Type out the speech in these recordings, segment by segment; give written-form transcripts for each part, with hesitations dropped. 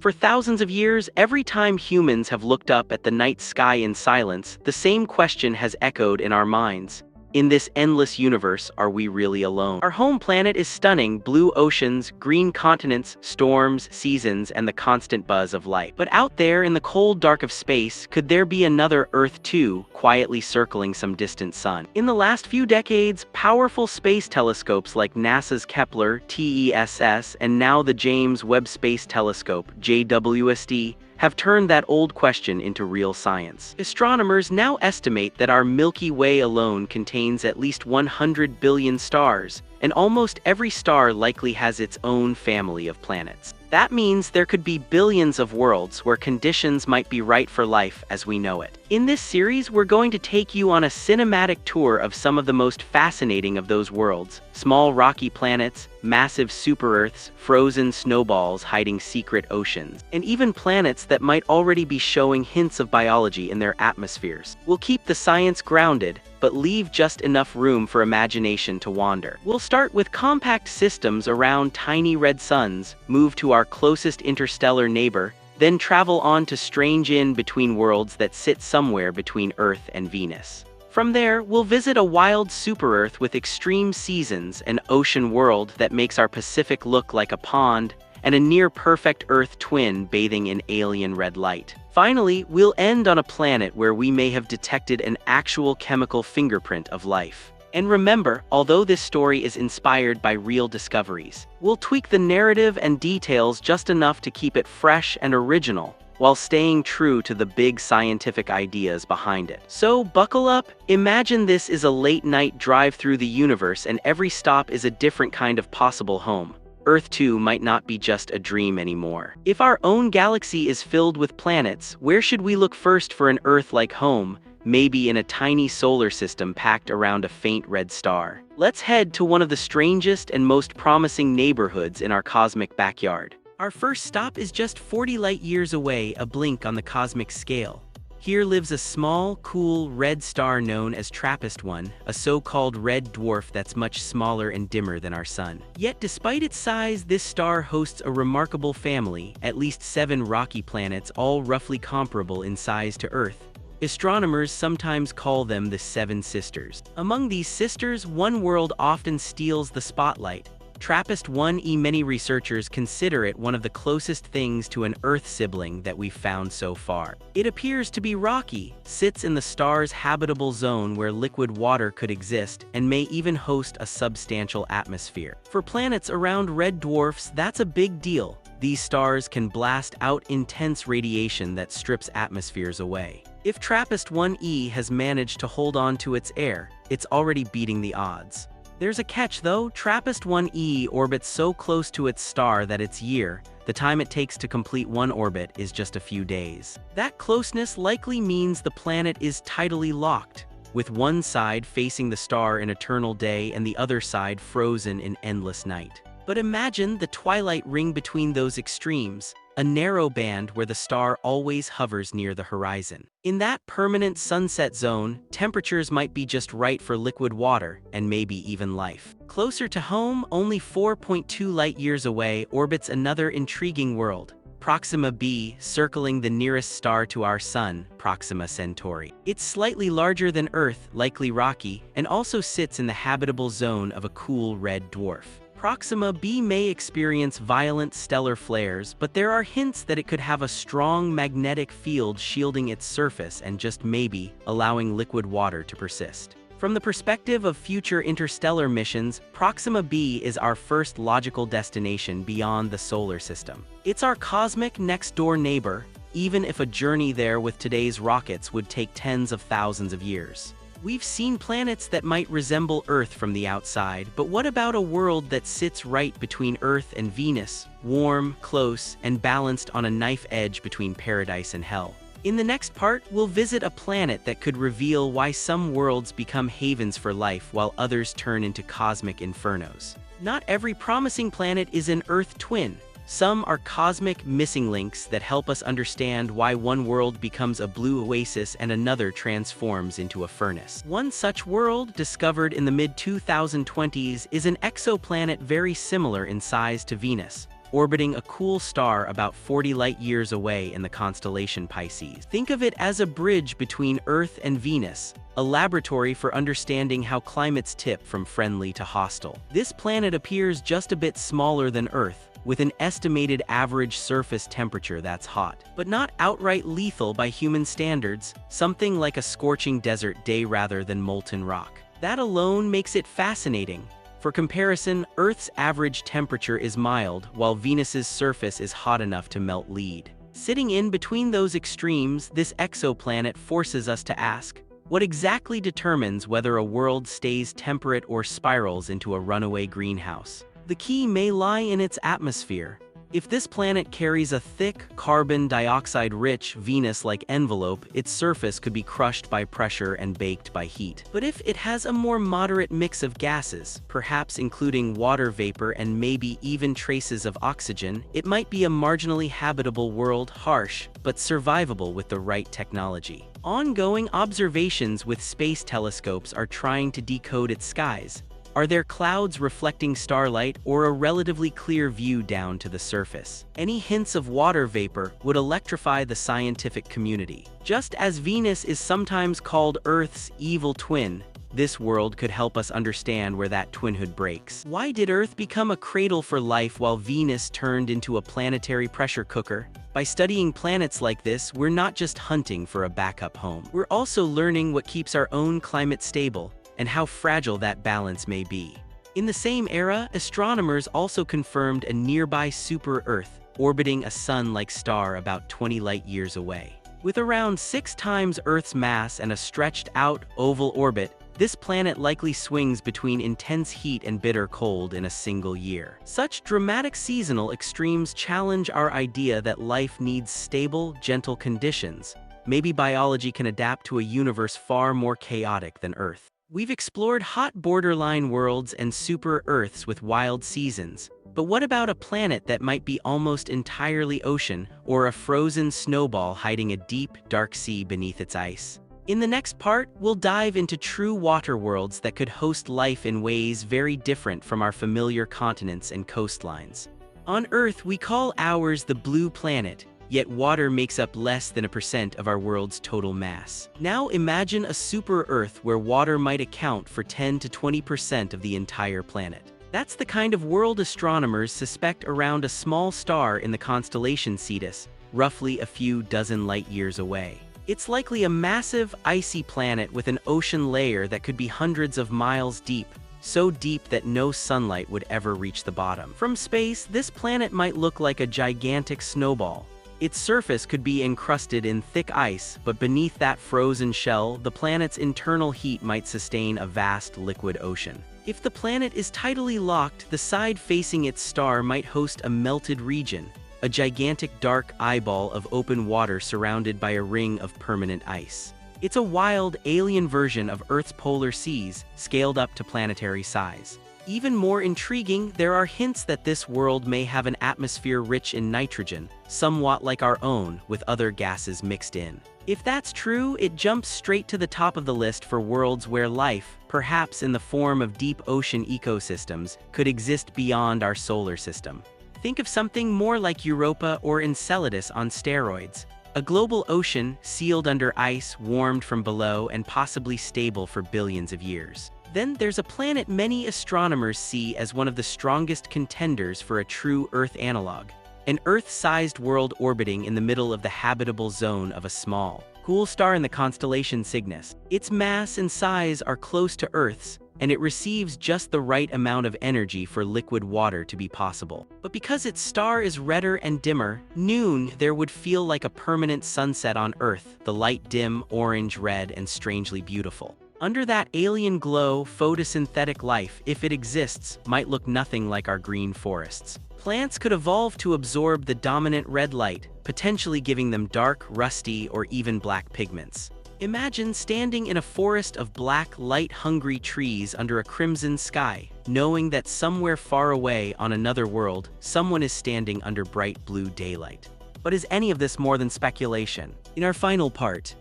For thousands of years, every time humans have looked up at the night sky in silence, the same question has echoed in our minds. In this endless universe, are we really alone? Our home planet is stunning: blue oceans, green continents, storms, seasons, and the constant buzz of life. But out there in the cold dark of space, could there be another Earth too, quietly circling some distant sun? In the last few decades, powerful space telescopes like NASA's Kepler, TESS, and now the James Webb Space Telescope, JWST, have turned that old question into real science. Astronomers now estimate that our Milky Way alone contains at least 100 billion stars, and almost every star likely has its own family of planets. That means there could be billions of worlds where conditions might be right for life as we know it. In this series, we're going to take you on a cinematic tour of some of the most fascinating of those worlds: small rocky planets, massive super-Earths, frozen snowballs hiding secret oceans, and even planets that might already be showing hints of biology in their atmospheres. We'll keep the science grounded, but leave just enough room for imagination to wander. We'll start with compact systems around tiny red suns, move to our closest interstellar neighbor, then travel on to strange in-between worlds that sit somewhere between Earth and Venus. From there, we'll visit a wild super-Earth with extreme seasons, an ocean world that makes our Pacific look like a pond, and a near-perfect Earth twin bathing in alien red light. Finally, we'll end on a planet where we may have detected an actual chemical fingerprint of life. And remember, although this story is inspired by real discoveries, we'll tweak the narrative and details just enough to keep it fresh and original, while staying true to the big scientific ideas behind it. So buckle up, imagine this is a late-night drive through the universe and every stop is a different kind of possible home. Earth 2 might not be just a dream anymore. If our own galaxy is filled with planets, where should we look first for an Earth-like home? Maybe in a tiny solar system packed around a faint red star. Let's head to one of the strangest and most promising neighborhoods in our cosmic backyard. Our first stop is just 40 light-years away, a blink on the cosmic scale. Here lives a small, cool, red star known as TRAPPIST-1, a so-called red dwarf that's much smaller and dimmer than our Sun. Yet despite its size, this star hosts a remarkable family, at least 7 rocky planets, all roughly comparable in size to Earth. Astronomers sometimes call them the Seven Sisters. Among these sisters, one world often steals the spotlight: TRAPPIST-1e. Many researchers consider it one of the closest things to an Earth sibling that we've found so far. It appears to be rocky, sits in the star's habitable zone where liquid water could exist, and may even host a substantial atmosphere. For planets around red dwarfs, that's a big deal. These stars can blast out intense radiation that strips atmospheres away. If TRAPPIST-1e has managed to hold on to its air, it's already beating the odds. There's a catch though: TRAPPIST-1e orbits so close to its star that its year, the time it takes to complete one orbit, is just a few days. That closeness likely means the planet is tidally locked, with one side facing the star in eternal day and the other side frozen in endless night. But imagine the twilight ring between those extremes, a narrow band where the star always hovers near the horizon. In that permanent sunset zone, temperatures might be just right for liquid water, and maybe even life. Closer to home, only 4.2 light-years away, orbits another intriguing world: Proxima b, circling the nearest star to our Sun, Proxima Centauri. It's slightly larger than Earth, likely rocky, and also sits in the habitable zone of a cool red dwarf. Proxima b may experience violent stellar flares, but there are hints that it could have a strong magnetic field shielding its surface and just maybe allowing liquid water to persist. From the perspective of future interstellar missions, Proxima b is our first logical destination beyond the solar system. It's our cosmic next-door neighbor, even if a journey there with today's rockets would take tens of thousands of years. We've seen planets that might resemble Earth from the outside, but what about a world that sits right between Earth and Venus, warm, close, and balanced on a knife edge between paradise and hell? In the next part, we'll visit a planet that could reveal why some worlds become havens for life while others turn into cosmic infernos. Not every promising planet is an Earth twin. Some are cosmic missing links that help us understand why one world becomes a blue oasis and another transforms into a furnace. One such world, discovered in the mid-2020s, is an exoplanet very similar in size to Venus, orbiting a cool star about 40 light-years away in the constellation Pisces. Think of it as a bridge between Earth and Venus, a laboratory for understanding how climates tip from friendly to hostile. This planet appears just a bit smaller than Earth, with an estimated average surface temperature that's hot, but not outright lethal by human standards, something like a scorching desert day rather than molten rock. That alone makes it fascinating. For comparison, Earth's average temperature is mild, while Venus's surface is hot enough to melt lead. Sitting in between those extremes, this exoplanet forces us to ask, what exactly determines whether a world stays temperate or spirals into a runaway greenhouse? The key may lie in its atmosphere. If this planet carries a thick, carbon dioxide-rich Venus-like envelope, its surface could be crushed by pressure and baked by heat. But if it has a more moderate mix of gases, perhaps including water vapor and maybe even traces of oxygen, it might be a marginally habitable world, harsh, but survivable with the right technology. Ongoing observations with space telescopes are trying to decode its skies. Are there clouds reflecting starlight or a relatively clear view down to the surface? Any hints of water vapor would electrify the scientific community. Just as Venus is sometimes called Earth's evil twin, this world could help us understand where that twinhood breaks. Why did Earth become a cradle for life while Venus turned into a planetary pressure cooker? By studying planets like this, we're not just hunting for a backup home. We're also learning what keeps our own climate stable, and how fragile that balance may be. In the same era, astronomers also confirmed a nearby super-Earth, orbiting a sun-like star about 20 light-years away. With around 6 times Earth's mass and a stretched-out, oval orbit, this planet likely swings between intense heat and bitter cold in a single year. Such dramatic seasonal extremes challenge our idea that life needs stable, gentle conditions. Maybe biology can adapt to a universe far more chaotic than Earth. We've explored hot borderline worlds and super-Earths with wild seasons, but what about a planet that might be almost entirely ocean, or a frozen snowball hiding a deep, dark sea beneath its ice? In the next part, we'll dive into true water worlds that could host life in ways very different from our familiar continents and coastlines. On Earth, we call ours the blue planet, yet water makes up less than 1% of our world's total mass. Now imagine a super-Earth where water might account for 10 to 20% of the entire planet. That's the kind of world astronomers suspect around a small star in the constellation Cetus, roughly a few dozen light-years away. It's likely a massive, icy planet with an ocean layer that could be hundreds of miles deep, so deep that no sunlight would ever reach the bottom. From space, this planet might look like a gigantic snowball. Its surface could be encrusted in thick ice, but beneath that frozen shell, the planet's internal heat might sustain a vast liquid ocean. If the planet is tidally locked, the side facing its star might host a melted region, a gigantic dark eyeball of open water surrounded by a ring of permanent ice. It's a wild, alien version of Earth's polar seas, scaled up to planetary size. Even more intriguing, there are hints that this world may have an atmosphere rich in nitrogen, somewhat like our own, with other gases mixed in. If that's true, it jumps straight to the top of the list for worlds where life, perhaps in the form of deep ocean ecosystems, could exist beyond our solar system. Think of something more like Europa or Enceladus on steroids. A global ocean, sealed under ice, warmed from below, and possibly stable for billions of years. Then there's a planet many astronomers see as one of the strongest contenders for a true Earth analog. An Earth-sized world orbiting in the middle of the habitable zone of a small, cool star in the constellation Cygnus. Its mass and size are close to Earth's, and it receives just the right amount of energy for liquid water to be possible. But because its star is redder and dimmer, noon there would feel like a permanent sunset on Earth, the light dim, orange, red, and strangely beautiful. Under that alien glow, photosynthetic life, if it exists, might look nothing like our green forests. Plants could evolve to absorb the dominant red light, potentially giving them dark, rusty, or even black pigments. Imagine standing in a forest of black, light-hungry trees under a crimson sky, knowing that somewhere far away on another world, someone is standing under bright blue daylight. But is any of this more than speculation? In our final part,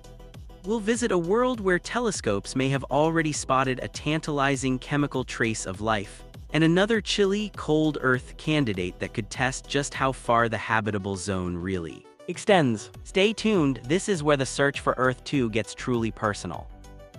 we'll visit a world where telescopes may have already spotted a tantalizing chemical trace of life, and another chilly, cold Earth candidate that could test just how far the habitable zone really extends. Stay tuned, this is where the search for Earth 2 gets truly personal.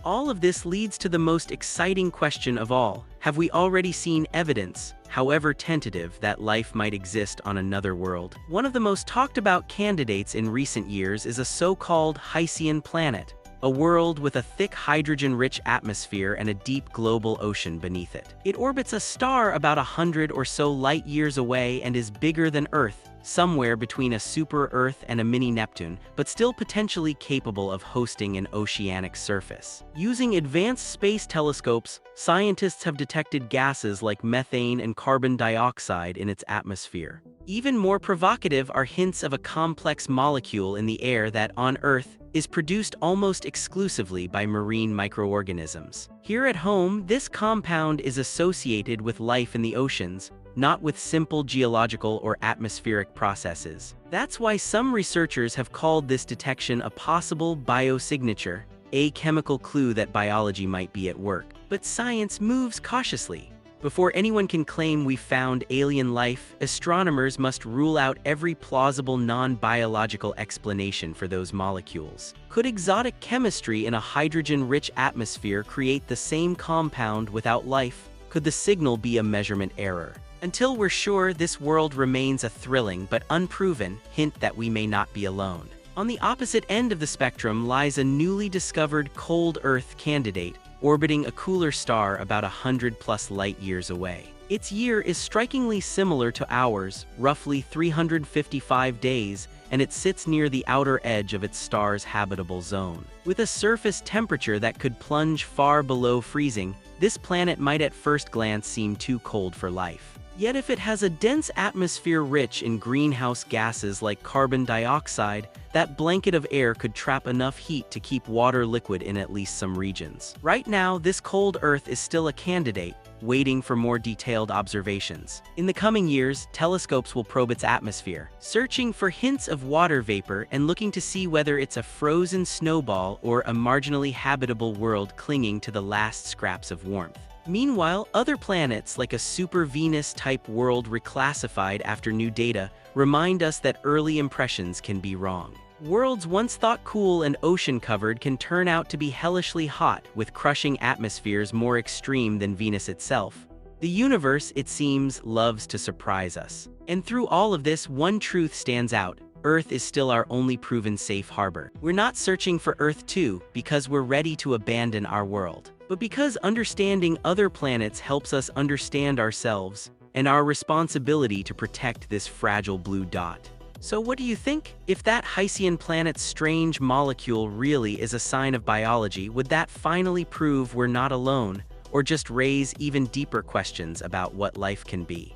All of this leads to the most exciting question of all. Have we already seen evidence, however tentative, that life might exist on another world? One of the most talked about candidates in recent years is a so-called Hycean planet, a world with a thick hydrogen-rich atmosphere and a deep global ocean beneath it. It orbits a star about 100 or so light-years away and is bigger than Earth, somewhere between a super-Earth and a mini-Neptune, but still potentially capable of hosting an oceanic surface. Using advanced space telescopes, scientists have detected gases like methane and carbon dioxide in its atmosphere. Even more provocative are hints of a complex molecule in the air that, on Earth, is produced almost exclusively by marine microorganisms. Here at home, this compound is associated with life in the oceans, not with simple geological or atmospheric processes. That's why some researchers have called this detection a possible biosignature, a chemical clue that biology might be at work. But science moves cautiously. Before anyone can claim we found alien life, astronomers must rule out every plausible non-biological explanation for those molecules. Could exotic chemistry in a hydrogen-rich atmosphere create the same compound without life? Could the signal be a measurement error? Until we're sure, this world remains a thrilling but unproven hint that we may not be alone. On the opposite end of the spectrum lies a newly discovered cold Earth candidate, orbiting a cooler star about 100+ light-years away. Its year is strikingly similar to ours, roughly 355 days, and it sits near the outer edge of its star's habitable zone. With a surface temperature that could plunge far below freezing, this planet might at first glance seem too cold for life. Yet if it has a dense atmosphere rich in greenhouse gases like carbon dioxide, that blanket of air could trap enough heat to keep water liquid in at least some regions. Right now, this cold Earth is still a candidate, waiting for more detailed observations. In the coming years, telescopes will probe its atmosphere, searching for hints of water vapor and looking to see whether it's a frozen snowball or a marginally habitable world clinging to the last scraps of warmth. Meanwhile, other planets, like a super-Venus-type world reclassified after new data, remind us that early impressions can be wrong. Worlds once thought cool and ocean-covered can turn out to be hellishly hot, with crushing atmospheres more extreme than Venus itself. The universe, it seems, loves to surprise us. And through all of this, one truth stands out. Earth is still our only proven safe harbor. We're not searching for Earth 2 because we're ready to abandon our world, but because understanding other planets helps us understand ourselves and our responsibility to protect this fragile blue dot. So what do you think? If that Hycean planet's strange molecule really is a sign of biology, would that finally prove we're not alone, or just raise even deeper questions about what life can be?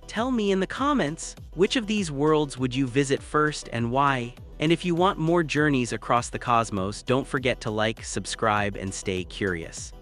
Tell me in the comments, which of these worlds would you visit first and why? And if you want more journeys across the cosmos, don't forget to like, subscribe, and stay curious.